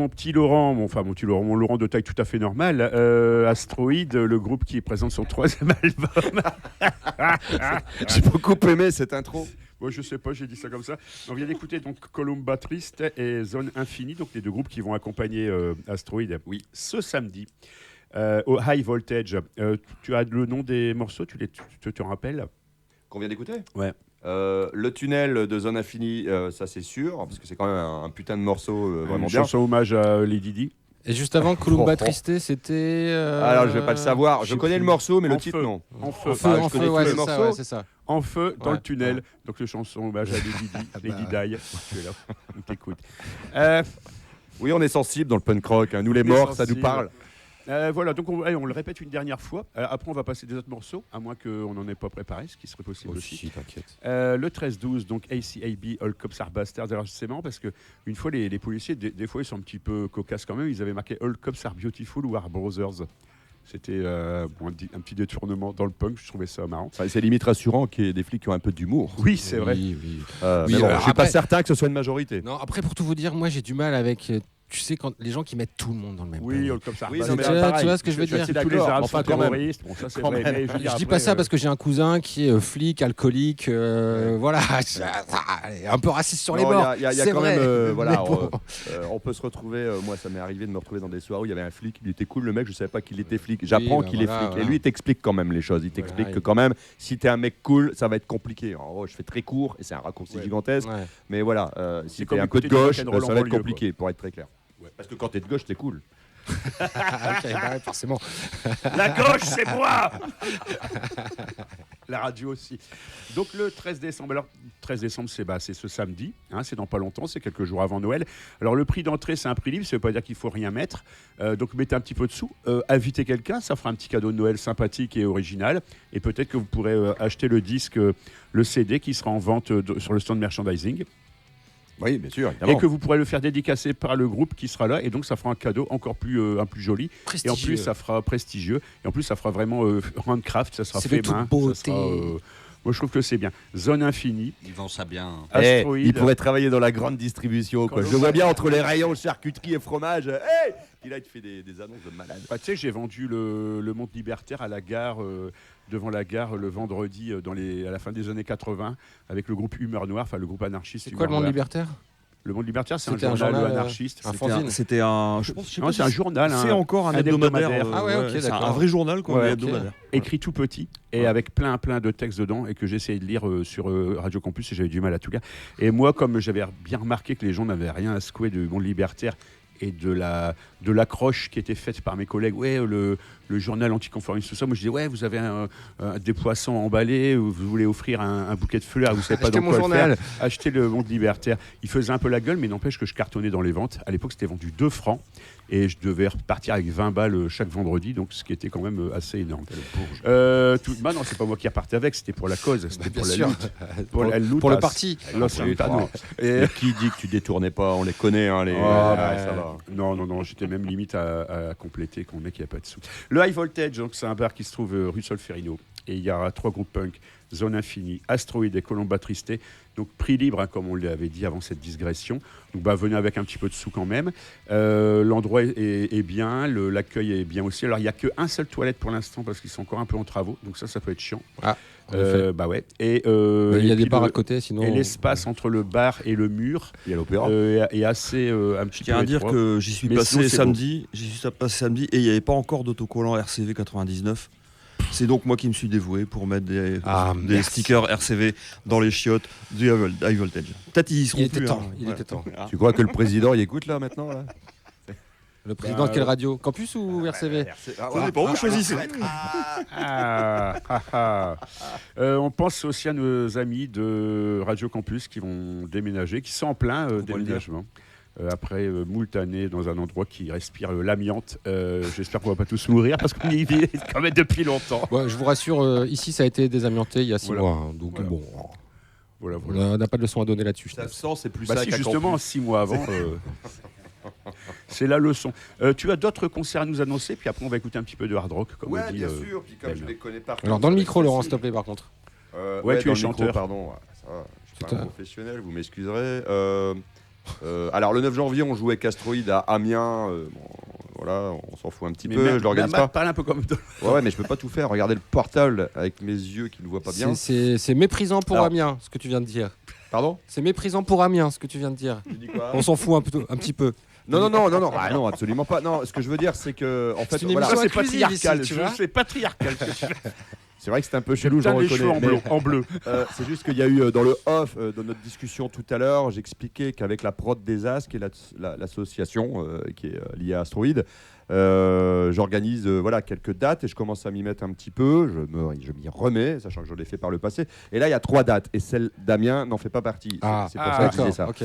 mon petit Laurent, mon Laurent de taille tout à fait normale, Asteroid, le groupe qui présente son 3e album. J'ai beaucoup aimé cette intro. Bon, je sais pas, j'ai dit ça comme ça. On vient d'écouter donc Columba Triste et Zone Infinie, donc les 2 groupes qui vont accompagner Asteroid ce samedi au High Voltage. Tu as le nom des morceaux, tu te rappelles? Qu'on vient d'écouter? Ouais. Le tunnel de Zone Infinie, ça c'est sûr, parce que c'est quand même un putain de morceau vraiment bien. Chanson hommage à Lady Di. Et juste avant, Columba Triste, c'était. Alors je vais pas le savoir. Je connais le morceau, mais le titre non. En feu. En feu, ouais, c'est ça, c'est ça. En feu dans le tunnel. Donc le chanson hommage à Lady Di. Tu es là, on t'écoute. Oui, on est sensible dans le punk rock. Nous les morts, ça nous parle. Voilà, donc on le répète une dernière fois. Après, on va passer des autres morceaux, à moins qu'on n'en ait pas préparé, ce qui serait possible aussi. T'inquiète. Le 13-12, donc ACAB, All Cops Are Bastards. Alors, c'est marrant parce qu'une fois, les policiers, des fois, ils sont un petit peu cocasses quand même. Ils avaient marqué All Cops Are Beautiful ou Are Brothers. C'était un petit détournement dans le punk, je trouvais ça marrant. C'est limite rassurant qu'il y ait des flics qui ont un peu d'humour. Oui, c'est vrai. Oui. Mais bon, je suis pas certain que ce soit une majorité. Non, après, pour tout vous dire, moi j'ai du mal avec. Tu sais, quand les gens qui mettent tout le monde dans le même Oui, panier. comme ça. Oui, tu vois ce que je veux dire? Tous les Arabes sont quand même. terroristes. Bon, ça, c'est vrai. Mais Je dis pas ça parce que j'ai un cousin qui est flic, alcoolique, voilà, un peu raciste sur les bords. Il y a c'est quand vrai. même, voilà, bon. on peut se retrouver. Moi, ça m'est arrivé de me retrouver dans des soirées où il y avait un flic. Il était cool, le mec. Je savais pas qu'il était flic. J'apprends qu'il est flic. Et lui, il t'explique quand même les choses. Il t'explique que quand même, si t'es un mec cool, ça va être compliqué. En gros, je fais très court et c'est un raccourci gigantesque. Ouais. Mais voilà, si t'es un peu de écouter gauche, du rock'n'roll ça en va être banlieue, compliqué, pour être très clair. Parce que quand t'es de gauche, t'es cool. Ok, forcément. La gauche, c'est moi. La radio aussi. Donc le 13 décembre. Alors, 13 décembre, c'est ce samedi. C'est dans pas longtemps, c'est quelques jours avant Noël. Alors le prix d'entrée, c'est un prix libre. Ça veut pas dire qu'il faut rien mettre. Donc mettez un petit peu de sous. Invitez quelqu'un, ça fera un petit cadeau de Noël sympathique et original. Et peut-être que vous pourrez acheter le disque, le CD qui sera en vente sur le stand merchandising. Oui, bien sûr, évidemment. Et que vous pourrez le faire dédicacer par le groupe qui sera là. Et donc, ça fera un cadeau encore plus joli. Et en plus, ça fera prestigieux. Et en plus, ça fera vraiment handcraft. Ça sera fait main. Moi, je trouve que c'est bien. Zone Infinie. Ils vendent ça bien. Asteroid. Il pourrait travailler dans la grande distribution. Quoi. Je le vois bien entre les rayons charcuterie et fromage. Puis là, il te fait des annonces de malade. Tu sais, j'ai vendu le Monde Libertaire à la gare, devant la gare, le vendredi, à la fin des années 80, avec le groupe Humeur Noire, enfin le groupe anarchiste. C'est quoi le Monde Libertaire ? Le Monde Libertaire, c'est un journal anarchiste. C'était un. C'est un journal. C'est encore un hebdomadaire. Ah ouais, ok, c'est d'accord. un vrai journal, quoi, hebdomadaire. Écrit tout petit et avec plein de textes dedans et que j'essayais de lire sur Radio Campus et j'avais du mal à tout lire. Et moi, comme j'avais bien remarqué que les gens n'avaient rien à secouer du Monde Libertaire et de l'accroche qui était faite par mes collègues, le journal anticonformiste, tout ça. Moi, je disais, vous avez des poissons emballés, vous voulez offrir un bouquet de fleurs, vous ne savez pas dans quoi le faire. Achetez le Monde Libertaire. Il faisait un peu la gueule, mais n'empêche que je cartonnais dans les ventes. À l'époque, c'était vendu 2 francs et je devais repartir avec 20 balles chaque vendredi, donc ce qui était quand même assez énorme. Non, c'est pas moi qui repartais avec, c'était pour la cause, c'était pour la lutte. Pour le parti. Et qui dit que tu détournais pas? On les connaît, ça va. Non, j'étais même limite à compléter quand le mec, il n'y a pas de sous. Le High Voltage, donc, c'est un bar qui se trouve rue Solferino. Et il y aura 3 groupes punk, Zone Infinie, Asteroid et Columba Triste. Donc prix libre, comme on l'avait dit avant cette digression. Donc venez avec un petit peu de sous quand même. L'endroit est bien, l'accueil est bien aussi. Alors il n'y a qu'un seul toilette pour l'instant parce qu'ils sont encore un peu en travaux. Donc ça peut être chiant. Ouais. Et il y a des bars à côté, sinon. Et l'espace entre le bar et le mur, il y a l'opéra, est assez un petit peu. Je tiens à dire que j'y suis passé samedi. Et il n'y avait pas encore d'autocollant RCV 99. C'est donc moi qui me suis dévoué pour mettre des stickers RCV dans les chiottes du High Voltage. Peut-être ils seront plus. Il était temps. Tu crois que le président y écoute là maintenant là? Le président de quelle radio? Campus ou RCV? Ça dépend, vous choisissez. On pense aussi à nos amis de Radio Campus qui vont déménager, qui sont en plein déménagement. Après moult années dans un endroit qui respire l'amiante. J'espère qu'on ne va pas tous mourir parce qu'on y vit quand même depuis longtemps. Ouais, je vous rassure, ici ça a été désamianté il y a 6 mois. Donc voilà. On n'a pas de leçon à donner là-dessus. Ça sent, c'est plus ça qu'à justement, Campus. 6 mois avant, c'est la leçon. Tu as d'autres concerts à nous annoncer, puis après on va écouter un petit peu de hard rock. Comme on dit, bien sûr. Puis comme je les connais pas. Alors dans le micro, Laurent, s'il te plaît, par contre. Tu es chanteur. Pardon. Ça va, je suis pas un professionnel, vous m'excuserez. Alors le 9 janvier, on jouait avec Asteroid à Amiens. Voilà, on s'en fout un petit peu. Je l'organise pas. Parle un peu comme. Ouais, mais je peux pas tout faire. Regardez le portable avec mes yeux qui ne voient pas bien. C'est méprisant pour Amiens, ce que tu viens de dire. Pardon ? C'est méprisant pour Amiens, ce que tu viens de dire. Tu dis quoi ? On s'en fout un petit peu. Non. Ah non, absolument pas. Non, ce que je veux dire, c'est que en fait, c'est une émission c'est inclusive patriarcal. ici, tu vois. C'est patriarcal. C'est vrai que c'est un peu chelou, j'en les reconnais. cheveux en bleu. C'est juste qu'il y a eu dans le off de notre discussion tout à l'heure, j'expliquais qu'avec la prod des As, qui est l'association qui est liée à Asteroid, j'organise quelques dates et je commence à m'y mettre un petit peu. Je m'y remets, sachant que je l'ai fait par le passé. Et là, il y a 3 dates et celle d'Amiens n'en fait pas partie. C'est pour ça que je disais ça. Ok.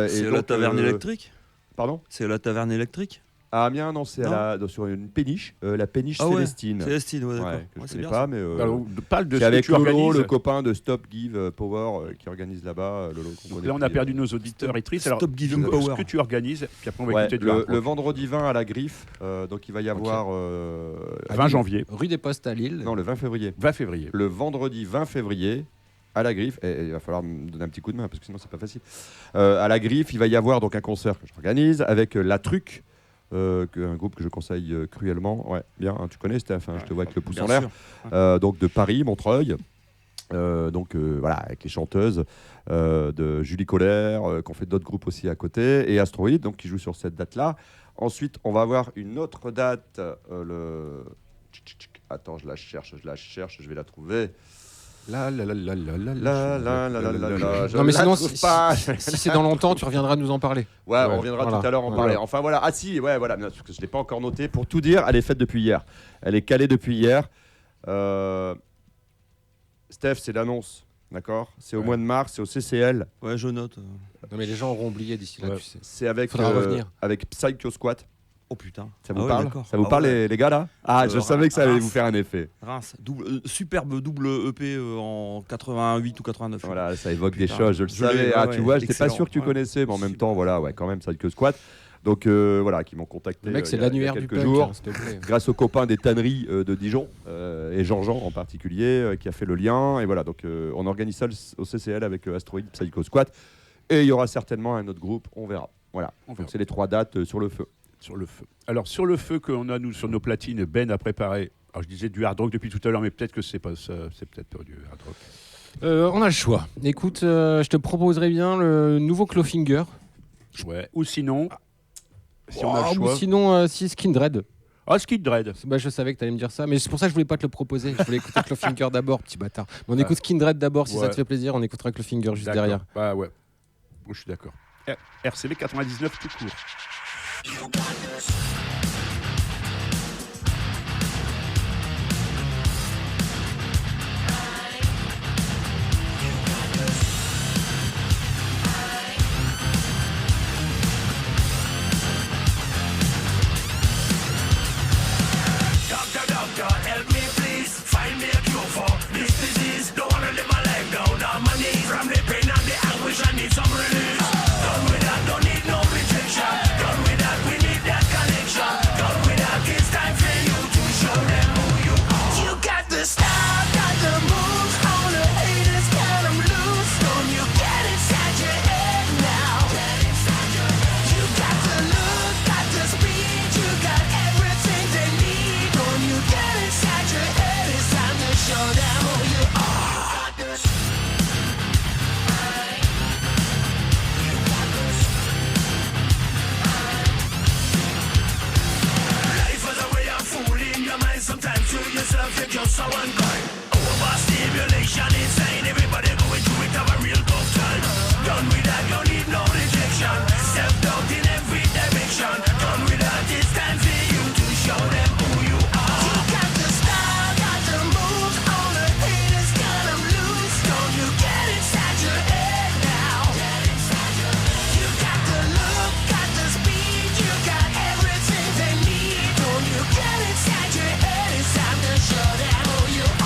C'est la taverne électrique. Pardon ? C'est la taverne électrique. À Amiens, non, c'est sur une péniche, la péniche Célestine. Célestine, ouais, d'accord. Que je C'est connais bien, pas, mais Parle de c'est ce que avec tu Lolo, organises. le copain de Stop Give Power qui organise là-bas. Lolo, Donc là, on a perdu nos auditeurs et trices. Alors, Stop Giving ce Power. que tu organises, puis après on va écouter du hard rock. le vendredi 20 à la Griffe, donc il va y avoir 20 janvier. Rue des Postes à Lille. non, le 20 février. 20 février. Le vendredi 20 février à la Griffe, et il va falloir me donner un petit coup de main parce que sinon c'est pas facile. À la Griffe, il va y avoir donc un concert que j'organise avec La Truc. Un groupe que je conseille cruellement. Ouais, bien, hein, tu connais Steph, je te vois avec le pouce en l'air. Donc de Paris, Montreuil. Avec les chanteuses de Julie Colère, qu'on fait d'autres groupes aussi à côté, et Asteroid, donc qui joue sur cette date-là. Ensuite, on va avoir une autre date. Attends, je la cherche, je vais la trouver. Non, mais sinon, si c'est dans longtemps, tu reviendras nous en parler. Ouais, on reviendra tout à l'heure en parler. Enfin voilà. Ah si, ouais, voilà. Parce que je l'ai pas encore noté. Pour tout dire, elle est faite depuis hier. Elle est calée depuis hier. Steph, c'est l'annonce, d'accord ? C'est au mois de mars, c'est au CCL. Ouais, je note. Non, mais les gens auront oublié d'ici là, tu sais. C'est avec revenir. avec Psycho Squat. Oh putain. Ça vous parle ? Ça vous parle les gars là ? Je savais que ça allait vous faire un effet. Reims, superbe double EP en 88 ou 89. Voilà, ça évoque des choses, je le savais. Tu vois, j'étais pas sûr que tu connaissais, mais en même temps, quand même, Psycho Squat. Donc qui m'ont contacté le mec, c'est il y a l'annuaire du quelques punk, jours, s'il te plaît. grâce aux copains des tanneries de Dijon et Jean-Jean en particulier, qui a fait le lien. Et voilà, donc on organise ça au CCL avec Asteroid, Psycho Squat. Et il y aura certainement un autre groupe, on verra. Voilà, donc c'est les 3 dates sur le feu. Sur le feu. Alors sur le feu qu'on a nous sur nos platines, Ben a préparé. Alors je disais du hard rock depuis tout à l'heure, mais peut-être que c'est pas ça, c'est peut-être pas du hard rock. On a le choix. Écoute, je te proposerais bien le nouveau Clawfinger. Ouais. Ou sinon, si on a le Ou choix. sinon, si Skin Dread. Ah, Skid Dread. Bah, je savais que tu allais me dire ça, mais c'est pour ça que je voulais pas te le proposer. Je voulais écouter Clawfinger d'abord, petit bâtard. Mais on écoute Skin Dread d'abord, si ça te fait plaisir. On écoutera Clawfinger juste derrière. Bah ouais. Moi, je suis d'accord. RCV 99 tout court. Doctor, help me please. Find me a cure for this disease. Don't wanna live my life down on my knees. From the pain and the anguish, I need some release. Done with that, don't need no rejection. Done with that, we need that connection. Done with that, it's time for you to show them who you are. You got the style, got the moves. All the haters got them loose. Don't you get inside your head now? You got the look, got the speed. You got everything they need. Don't you get inside your head? It's time to show them who you are. Life is a way of fooling your mind. Sometimes you yourself, you're just so unkind. Overstimulation insane. Everybody going through it, have a real tough time. Done with that, you need no rejection. Self-doubt in every direction. Done with that, it's time for you to show them who you are. You got the style, got the moves. All the haters got them loose. Don't you get inside your head now? You got the look, got the speed. You got everything they need. Don't you get inside your head? It's time to show them who you are.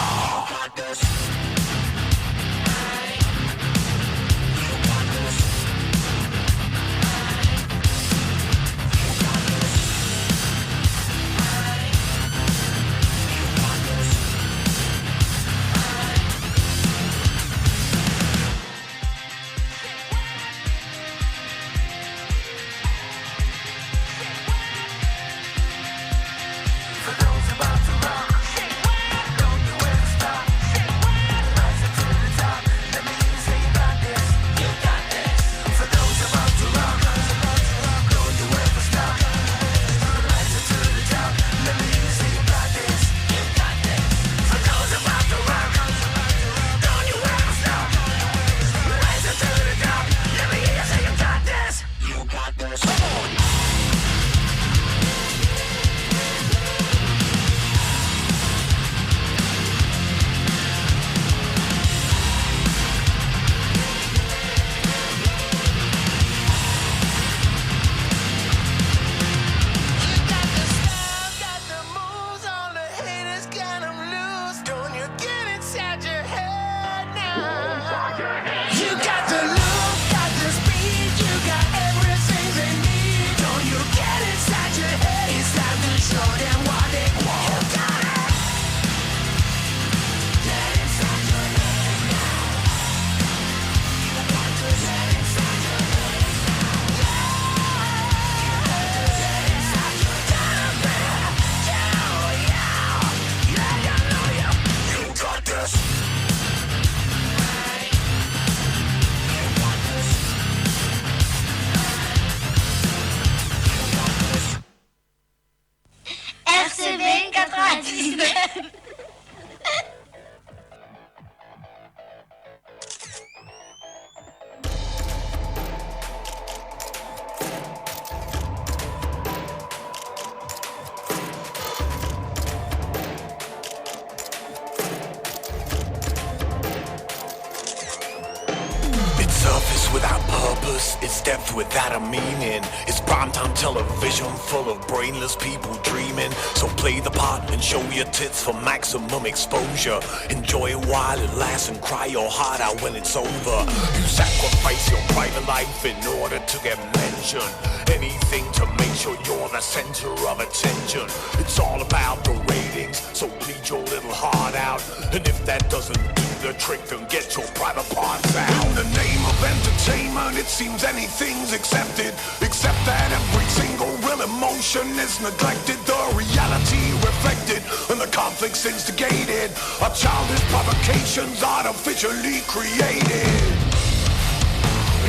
purpose, it's depth without a meaning. It's primetime television full of brainless people dreaming. So play the part and show your tits for maximum exposure. Enjoy it while it lasts and cry your heart out when it's over. You sacrifice your private life in order to get mentioned. Anything to make sure you're the center of attention. It's all about the ratings, so bleed your little heart out. And if that doesn't do the trick, then get your private parts out. In the name of entertainment, it seems anything's accepted, except that every single real emotion is neglected. The reality reflected and the conflicts instigated are childish provocations artificially created.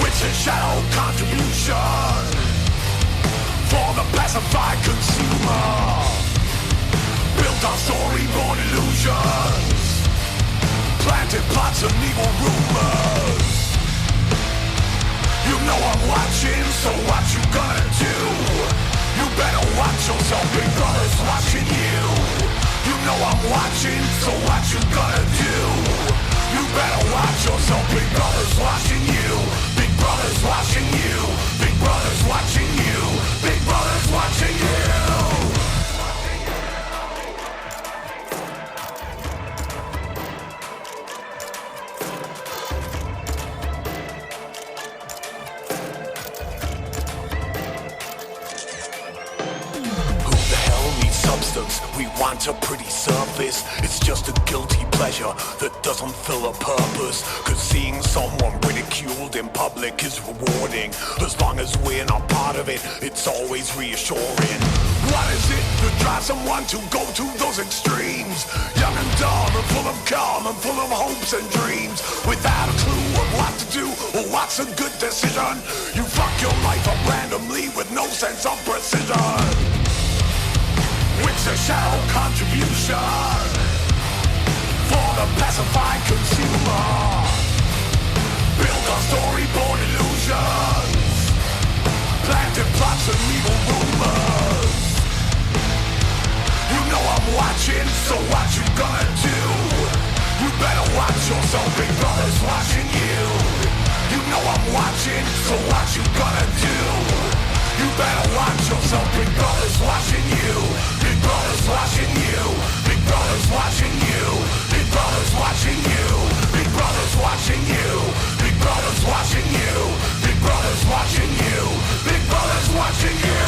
It's a shallow contribution for the pacified consumer, built on storyborn illusions, planted plots and evil rumors. You know I'm watching, so what you gonna do? You better watch yourself, Big Brother's watching you. You know I'm watching, so what you gonna do? You better watch yourself, Big Brother's watching you. Big Brother's watching you. Big Brother's watching you. Big Brother's watching you. We want a pretty surface. It's just a guilty pleasure that doesn't fill a purpose. Cause seeing someone ridiculed in public is rewarding. As long as we're not part of it, it's always reassuring. What is it that drives someone to go to those extremes? Young and dumb and full of calm and full of hopes and dreams, without a clue of what to do or what's a good decision. You fuck your life up randomly with no sense of precision. It's a shallow contribution for the pacified consumer, built on storyboard illusions, planted plots and evil rumors. You know I'm watching, so what you gonna do? You better watch yourself, Big Brother's watching you. You know I'm watching, so what you gonna do? You better watch yourself, Big Brother's watching you. Big Brother's watching you. Big Brother's watching you. Big Brother's watching you. Big Brother's watching you. Big Brother's watching you. Big Brother's watching you. Big Brother's watching you.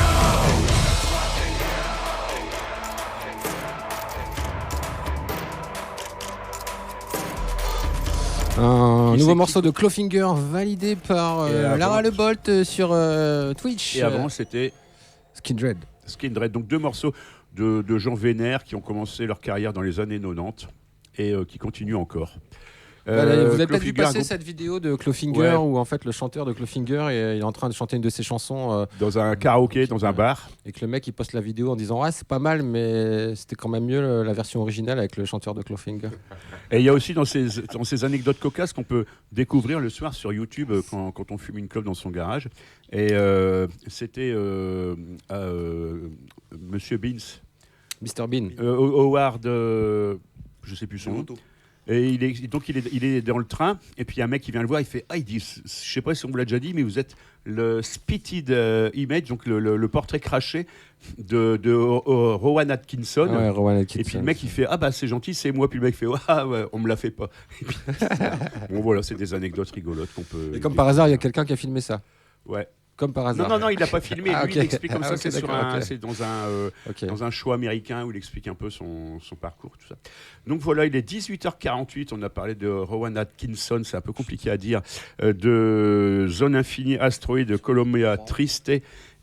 Un nouveau morceau de Clawfinger validé par Lara Lebolt sur Twitch. Et avant, c'était Skindred. Skindred. Donc deux morceaux de gens vénères qui ont commencé leur carrière dans les années 90 et qui continuent encore. Vous avez peut-être vu passer cette vidéo de Clawfinger où en fait le chanteur de Clawfinger il est en train de chanter une de ses chansons dans un karaoké, dans un bar, et que le mec il poste la vidéo en disant c'est pas mal mais c'était quand même mieux la version originale avec le chanteur de Clawfinger. Et il y a aussi dans ces anecdotes cocasses qu'on peut découvrir le soir sur YouTube quand on fume une clope dans son garage. Et c'était Monsieur Beans, Mr Bean, Howard, je sais plus son nom. Et il est dans le train, et puis il y a un mec qui vient le voir, il fait il dit, je sais pas si on vous l'a déjà dit, mais vous êtes le spitted image, donc le portrait craché de Rowan Atkinson. Ouais, Rowan Atkinson. Et puis le mec il fait c'est gentil, c'est moi. Puis le mec fait ouais, on me l'a fait pas. Puis, bon voilà, c'est des anecdotes rigolotes qu'on peut. Et comme par hasard, il y a quelqu'un qui a filmé ça. Ouais. Comme par hasard. Non, il l'a pas filmé. Lui, okay. Il explique comme ça. Okay, c'est dans un show américain où il explique un peu son parcours, tout ça. Donc voilà, il est 18h48. On a parlé de Rowan Atkinson, c'est un peu compliqué à dire, de Zone Infinie, Asteroid, de Columbia Triste,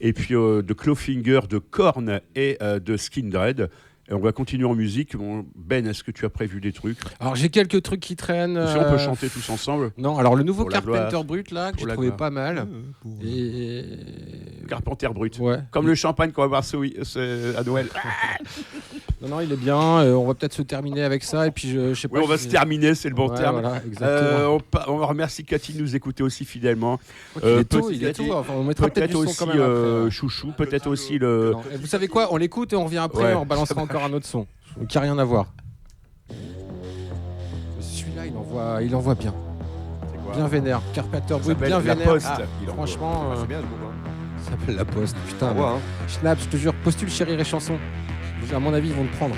et puis de Clawfinger, de Korn et de Skindred. Et on va continuer en musique. Bon, Ben, est-ce que tu as prévu des trucs? Alors j'ai quelques trucs qui traînent. Si on peut chanter tous ensemble. Non, alors le nouveau Carpenter Brut là, que j'ai trouvé pas mal. Carpenter Brut. Ouais. Comme le champagne qu'on va boire à Noël. Non, il est bien. On va peut-être se terminer avec ça. Et puis je sais pas. Oui, on va se terminer, c'est le bon terme. Voilà, exactement. On remercie Cathy de nous écouter aussi fidèlement. Il est tôt. Enfin, on mettra peut-être du son quand même après. Chouchou, peut-être aussi le. Non. Vous savez quoi? On l'écoute et on revient après. On balancera encore un autre son qui n'a rien à voir. Celui-là, il envoie bien. C'est quoi? bien vénère. Carpenter Brut, bien La vénère. Poste. Franchement, C'est bien ce mot. ça s'appelle La Poste. Putain, Hein. Schnapp, je te jure, postule Chéri et Chanson. À mon avis, ils vont te prendre.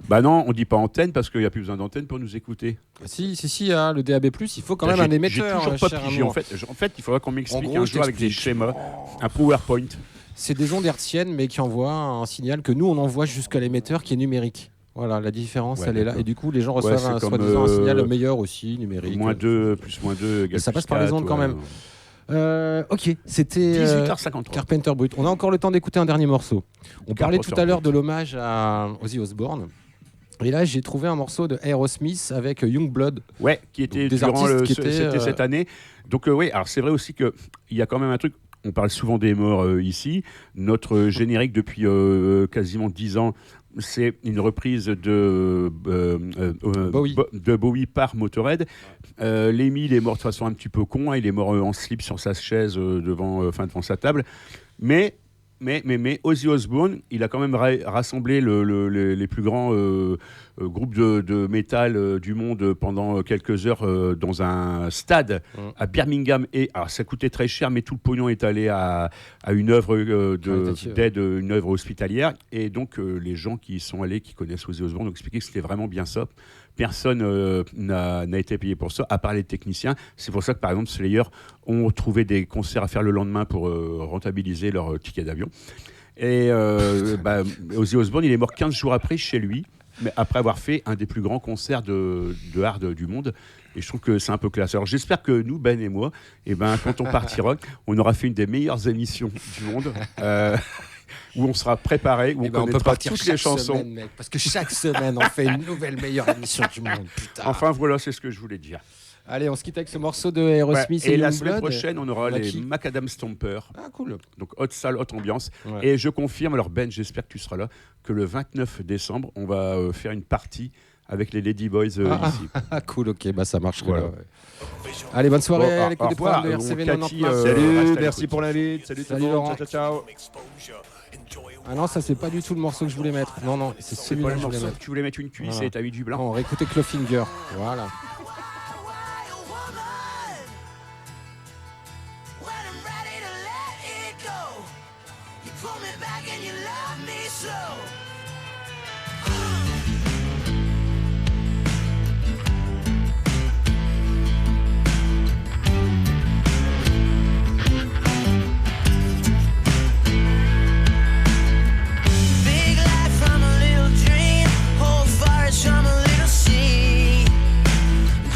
Bah non, on dit pas antenne parce qu'il n'y a plus besoin d'antenne pour nous écouter. Si, hein, le DAB+, il faut quand même un émetteur. J'ai toujours pas pigé. En fait, il faudra qu'on m'explique un jour avec des schémas, un PowerPoint. C'est des ondes hertziennes, mais qui envoient un signal que nous, on envoie jusqu'à l'émetteur qui est numérique. Voilà, la différence, elle est là. Et du coup, les gens reçoivent soi-disant un signal meilleur aussi, numérique. -2, +-2, égale ça passe par les ondes quand même. Ok, c'était 18h53. Carpenter Brut. On a encore le temps d'écouter un dernier morceau. On parlait tout à l'heure de l'hommage à Ozzy Osbourne. Et là, j'ai trouvé un morceau de Aerosmith avec Youngblood. Ouais, qui était durant c'était cette année. Donc oui, alors c'est vrai aussi qu'il y a quand même un truc. On parle souvent des morts ici. Notre générique depuis quasiment 10 ans, c'est une reprise de Bowie par Motorhead. Lemmy, il est mort de façon un petit peu con. Hein, il est mort en slip sur sa chaise devant sa table. Mais Ozzy Osbourne, il a quand même rassemblé les plus grands groupes de métal du monde pendant quelques heures dans un stade à Birmingham. Et alors, ça coûtait très cher, mais tout le pognon est allé à une œuvre d'aide, une œuvre hospitalière. Et donc, les gens qui y sont allés, qui connaissent Ozzy Osbourne, ont expliqué que c'était vraiment bien ça. Personne n'a été payé pour ça, à part les techniciens. C'est pour ça que, par exemple, Slayer ont trouvé des concerts à faire le lendemain pour rentabiliser leur ticket d'avion. Et Ozzy Osbourne, il est mort 15 jours après chez lui. mais après avoir fait un des plus grands concerts de hard du monde. Et je trouve que c'est un peu classe. Alors j'espère que nous, Ben et moi, quand on partira, on aura fait une des meilleures émissions du monde. Où on sera préparé, où on connaîtra toutes les chansons. Semaine, mec, parce que chaque semaine, on fait une nouvelle meilleure émission du monde. Putain. Enfin, voilà, c'est ce que je voulais dire. Allez, on se quitte avec ce morceau de Aerosmith et la Youngblood. semaine prochaine, on aura les Macadam Stompers. Ah, cool. Donc, haute salle, haute ambiance. Ouais. Et je confirme, alors Ben, j'espère que tu seras là, que le 29 décembre, on va faire une partie avec les Ladyboys ici. Cool, ok, ça marche. Voilà. Ouais. Allez, bonne soirée à l'écoute des programmes de RCV 99. Salut, merci pour l'invite. Salut tout le monde. Ciao. Ah non, ça c'est pas du tout le morceau que je voulais mettre. Non, c'est celui-là que je voulais mettre. Tu voulais mettre une cuisse et t'as mis du blanc. On va écouter Clawfinger. Voilà.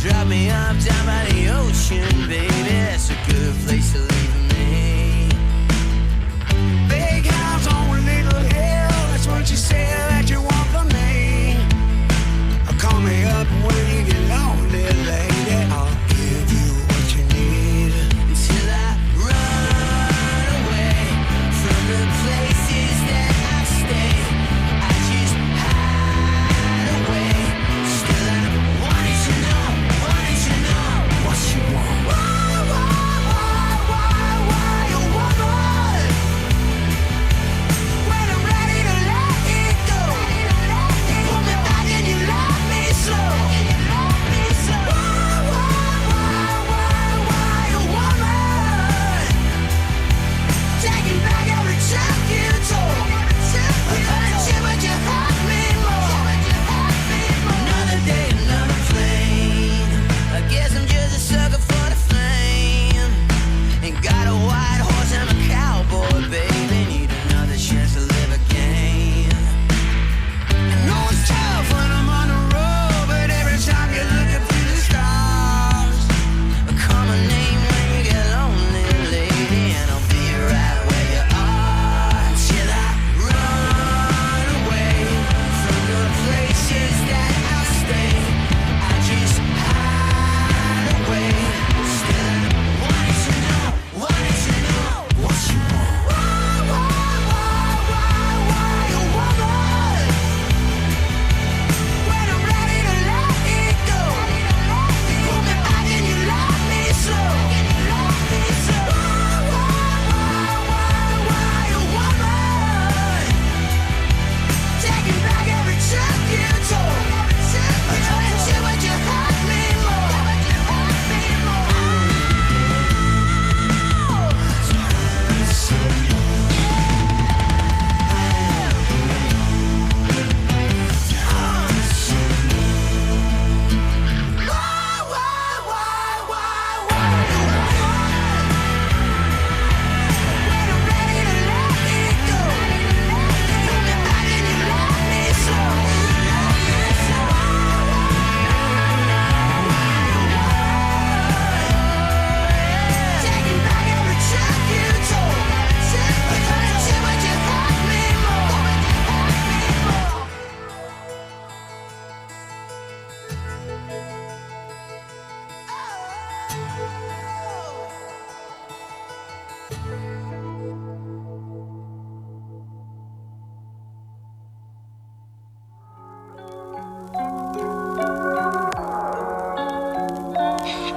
Drop me up down by the ocean, baby. That's a good place to leave me. Big house on a little hill. That's what you say that you want from me. Call me up when you get lonely, lady. I'll give you what you need until I run away from the places that I stay. I just hide away. Still I wanted to know what you want. Why you want more? When I'm ready to let it go, you pull me back and you love me slow. Why you want more? Taking back every step you took. But you hurt me more. Another day, another plane. I guess I'm just a sucker for the flame. Ain't got a white horse, I'm a cowboy, baby. Need another chance to live again. I know it's tough when I'm on the road, but every time you're looking through the stars, call my name when you get lonely, lady, and I'll be right where you are till I run away from the places that I stay. I just hide away. Still wanted to know what you want. Why you want more? When I'm ready to let it go, you pull me back and you love me slow. Why you want more? Taking back every step you took. But you hurt me more. When I'm ready to let it go, pull me back and you love me slow. Taking back every step you took. But you hurt me more.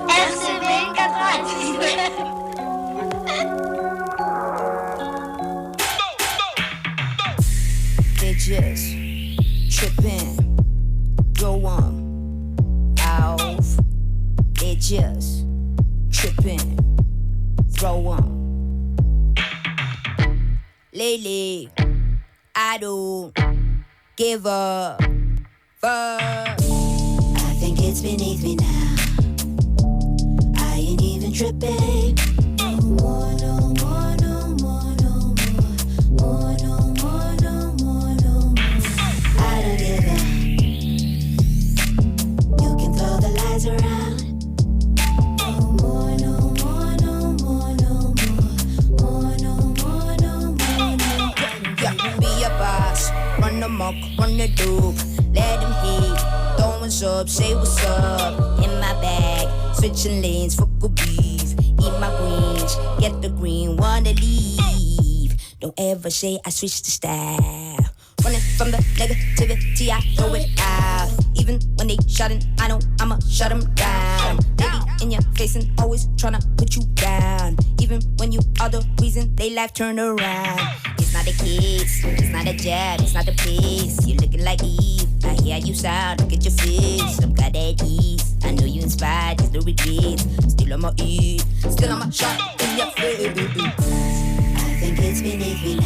RCV 99. They just trippin', go on, off. They just trippin', throw on. Lately, I don't give a fuck. I think it's beneath me now. I ain't even tripping. No more, no more, no more, no more. More, no more, no more, no more. I don't give a mark, run the loop. Let them hate, throwing up, say what's up. In my bag, switching lanes, fuck a beef. Eat my greens, get the green, wanna leave. Don't ever say I switched the style. Running from the negativity, I throw it out. Even when they shouting, I know I'ma shut them down. They be in your face and always tryna put you down. Even when you are the reason they life turn around. It's not the kids, it's not a job, it's not the place. You're looking like Eve, I hear you sound, look at your face. I'm glad at ease, I know you inspired, it's the regrets. Still on my ear, still on my shot in your face. I think it's beneath me now.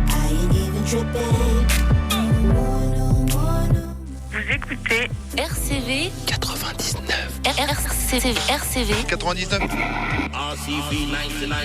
I ain't even tripping. Vous écoutez RCV 99. RCV 99.